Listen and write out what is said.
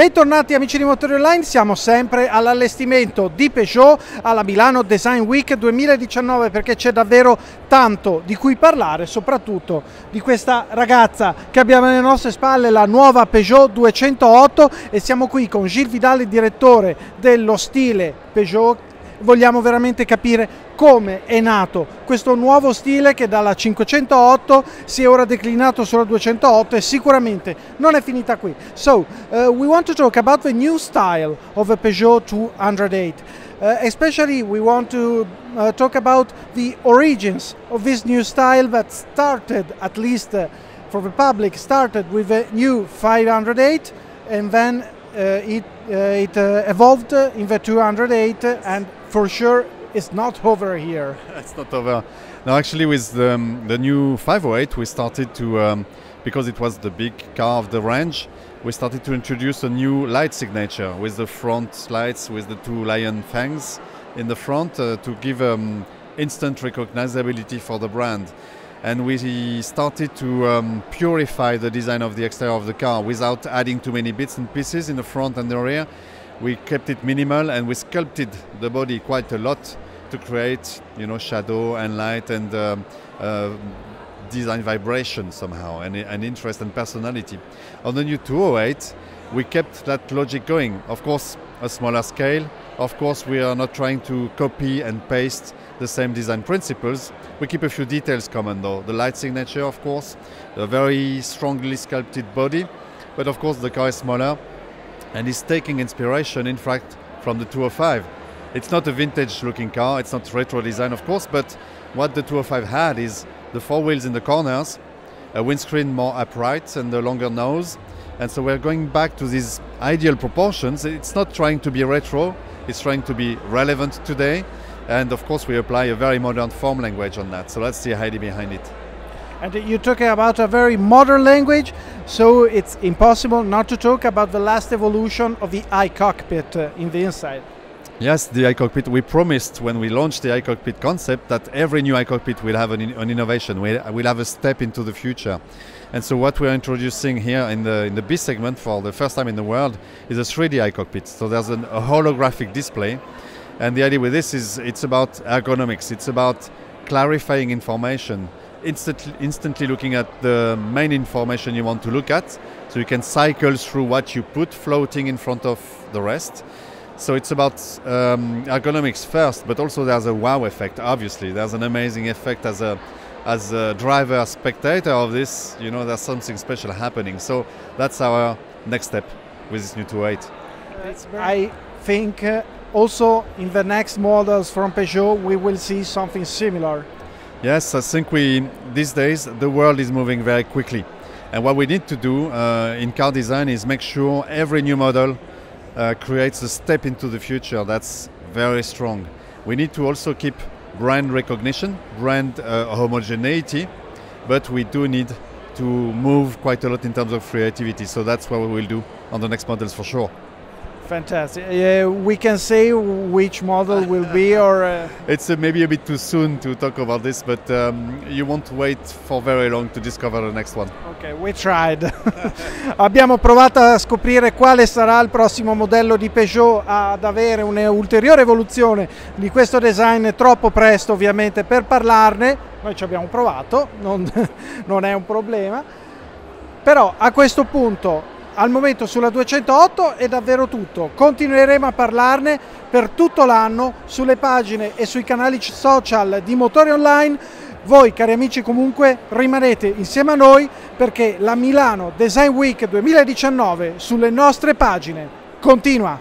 Bentornati amici di Motorionline, siamo sempre all'allestimento di Peugeot alla Milano Design Week 2019 perché c'è davvero tanto di cui parlare, soprattutto di questa ragazza che abbiamo alle nostre spalle, la nuova Peugeot 208, e siamo qui con Gilles Vidal, il direttore dello Stile Peugeot. Vogliamo veramente capire come è nato questo nuovo stile che dalla 508 si è ora declinato sulla 208 e sicuramente non è finita qui. So, we want to talk about the new style of a Peugeot 208. Especially we want to talk about the origins of this new style that started, at least for the public, started with a new 508 and then it evolved in the 208, and for sure it's not over here. It's not over. No, actually with the new 508 we started to, because it was the big car of the range, we started to introduce a new light signature with the front lights with the two lion fangs in the front to give instant recognizability for the brand. And we started to purify the design of the exterior of the car without adding too many bits and pieces in the front and the rear. We kept it minimal and we sculpted the body quite a lot to create, you know, shadow and light and design vibration somehow, and interest and personality. On the new 208, we kept that logic going. Of course, a smaller scale. Of course, we are not trying to copy and paste the same design principles. We keep a few details common though. The light signature, of course, the very strongly sculpted body, but of course the car is smaller and is taking inspiration, in fact, from the 205. It's not a vintage looking car, it's not retro design of course, but what the 205 had is the four wheels in the corners, a windscreen more upright and a longer nose, and so we're going back to these ideal proportions. It's not trying to be retro, it's trying to be relevant today. And of course we apply a very modern form language on that, so that's the idea behind it. And you're talking about a very modern language, so it's impossible not to talk about the last evolution of the iCockpit in the inside. Yes, the iCockpit. We promised when we launched the iCockpit concept that every new iCockpit will have an innovation, will have a step into the future. And so what we're introducing here in the B segment for the first time in the world is a 3D iCockpit. So there's a holographic display. And the idea with this is it's about ergonomics, it's about clarifying information, instantly looking at the main information you want to look at, so you can cycle through what you put floating in front of the rest. So it's about ergonomics first, but also there's a wow effect, obviously. There's an amazing effect as a driver, spectator of this, you know, there's something special happening. So that's our next step with this new 208. I think also in the next models from Peugeot we will see something similar. Yes, I think these days the world is moving very quickly, and what we need to do in car design is make sure every new model creates a step into the future that's very strong. We need to also keep brand recognition, brand homogeneity, but we do need to move quite a lot in terms of creativity, so that's what we will do on the next models for sure. Fantastic. We can say which model will be, or it's maybe a bit too soon to talk about this, but you won't wait for very long to discover the next one. Ok, we tried. Abbiamo provato a scoprire quale sarà il prossimo modello di Peugeot ad avere un'ulteriore evoluzione di questo design. È troppo presto ovviamente per parlarne, noi ci abbiamo provato, non è un problema, però a questo punto al momento sulla 208 è davvero tutto. Continueremo a parlarne per tutto l'anno sulle pagine e sui canali social di Motorionline. Voi cari amici comunque rimanete insieme a noi perché la Milano Design Week 2019 sulle nostre pagine continua.